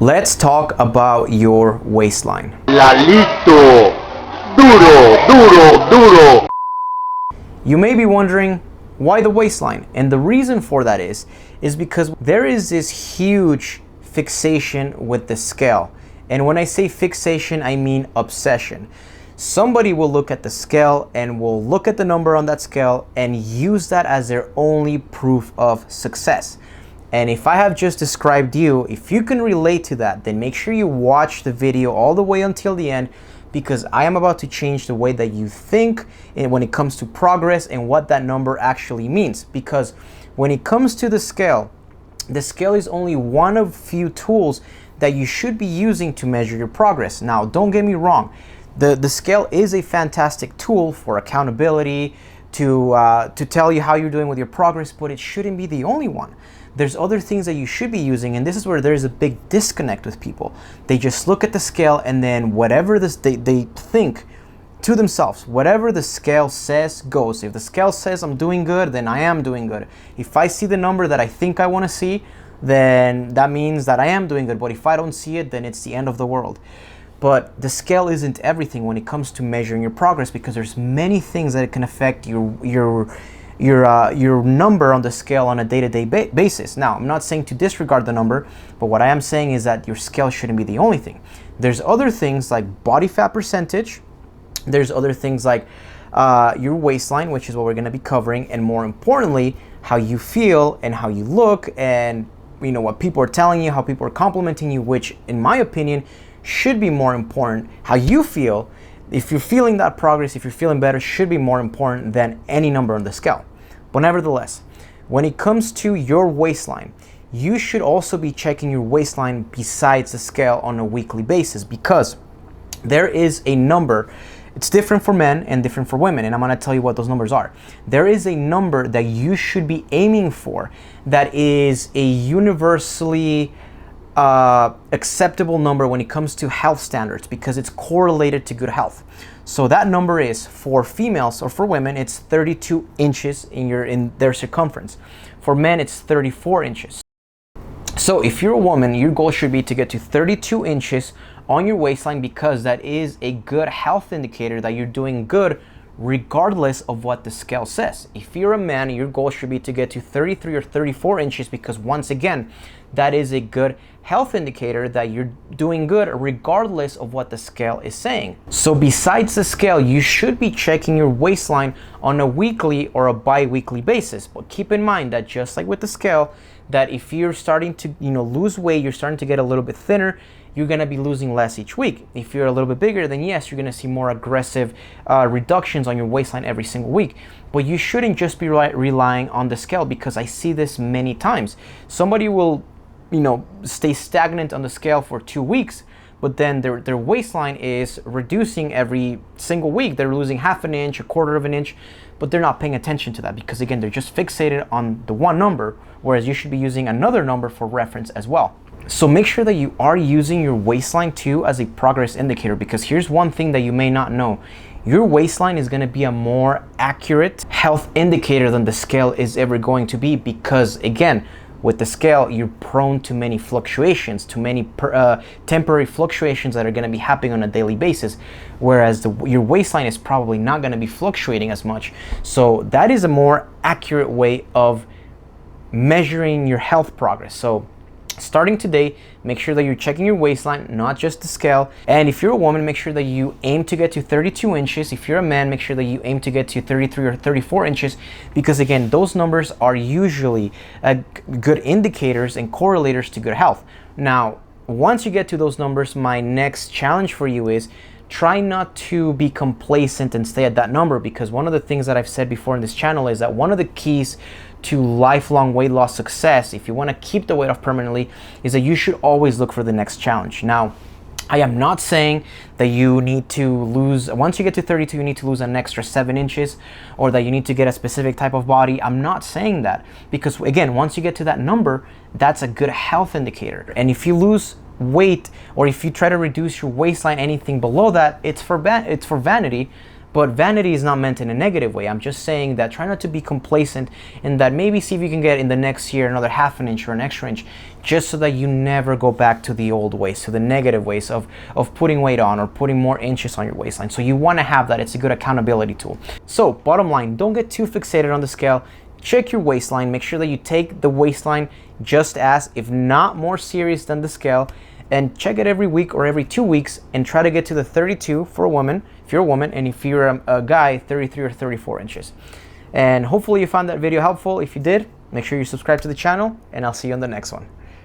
Let's talk about your waistline. Lalito, duro, duro, duro. You may be wondering, why the waistline? And the reason for that is because there is this huge fixation with the scale. And when I say fixation, I mean obsession. Somebody will look at the scale and will look at the number on that scale and use that as their only proof of success. And if I have just described you, if you can relate to that, then make sure you watch the video all the way until the end, because I am about to change the way that you think when it comes to progress and what that number actually means. Because when it comes to the scale is only one of few tools that you should be using to measure your progress. Now, don't get me wrong. The scale is a fantastic tool for accountability, to tell you how you're doing with your progress, but it shouldn't be the only one. There's other things that you should be using, and this is where there's a big disconnect with people. They just look at the scale and then whatever they think to themselves, whatever the scale says goes. If the scale says I'm doing good, then I am doing good. If I see the number that I think I want to see, then that means that I am doing good. But if I don't see it, then it's the end of the world. But the scale isn't everything when it comes to measuring your progress, because there's many things that can affect your number on the scale on a day-to-day basis. Now, I'm not saying to disregard the number, but what I am saying is that your scale shouldn't be the only thing. There's other things like body fat percentage. There's other things like your waistline, which is what we're going to be covering, and more importantly, how you feel and how you look, and what people are telling you, how people are complimenting you, which in my opinion should be more important. How you feel, if you're feeling that progress, if you're feeling better, should be more important than any number on the scale. But nevertheless, when it comes to your waistline, you should also be checking your waistline besides the scale on a weekly basis, because there is a number. It's different for men and different for women, and I'm going to tell you what those numbers are. There is a number that you should be aiming for that is a universally acceptable number when it comes to health standards, because it's correlated to good health. So that number is, for females or for women, it's 32 inches in their circumference. For men, it's 34 inches. So if you're a woman, your goal should be to get to 32 inches on your waistline, because that is a good health indicator that you're doing good regardless of what the scale says. If you're a man, your goal should be to get to 33 or 34 inches, because once again, that is a good health indicator that you're doing good regardless of what the scale is saying. So besides the scale, you should be checking your waistline on a weekly or a bi-weekly basis. But keep in mind that just like with the scale, that if you're starting to lose weight, you're starting to get a little bit thinner, you're going to be losing less each week. If you're a little bit bigger, then yes, you're going to see more aggressive reductions on your waistline every single week. But you shouldn't just be relying on the scale, because I see this many times. Somebody will stay stagnant on the scale for 2 weeks, but then their waistline is reducing every single week. They're losing half an inch, a quarter of an inch, but they're not paying attention to that, because again, they're just fixated on the one number, whereas you should be using another number for reference as well. So make sure that you are using your waistline too as a progress indicator, because here's one thing that you may not know. Your waistline is going to be a more accurate health indicator than the scale is ever going to be, because again, with the scale, you're prone to many fluctuations, to many temporary fluctuations that are going to be happening on a daily basis, whereas your waistline is probably not going to be fluctuating as much. So that is a more accurate way of measuring your health progress. So starting today, make sure that you're checking your waistline, not just the scale. And if you're a woman, make sure that you aim to get to 32 inches. If you're a man, make sure that you aim to get to 33 or 34 inches, because again, those numbers are usually good indicators and correlators to good health. Now, once you get to those numbers, my next challenge for you is try not to be complacent and stay at that number, because one of the things that I've said before in this channel is that one of the keys to lifelong weight loss success, if you want to keep the weight off permanently, is that you should always look for the next challenge. Now, I am not saying that you need to lose, once you get to 32, you need to lose an extra 7 inches, or that you need to get a specific type of body. I'm not saying that, because again, once you get to that number, that's a good health indicator. And if you lose weight, or if you try to reduce your waistline anything below that, it's for vanity. But vanity is not meant in a negative way. I'm just saying that try not to be complacent, and that maybe see if you can get in the next year another half an inch or an extra inch, just so that you never go back to the old ways, to the negative ways of putting weight on or putting more inches on your waistline. So you want to have that. It's a good accountability tool. So bottom line, don't get too fixated on the scale. Check your waistline. Make sure that you take the waistline just as, if not more serious than the scale, and check it every week or every 2 weeks and try to get to the 32 for a woman, if you're a woman, and if you're a guy, 33 or 34 inches. And hopefully you found that video helpful. If you did, make sure you subscribe to the channel, and I'll see you on the next one.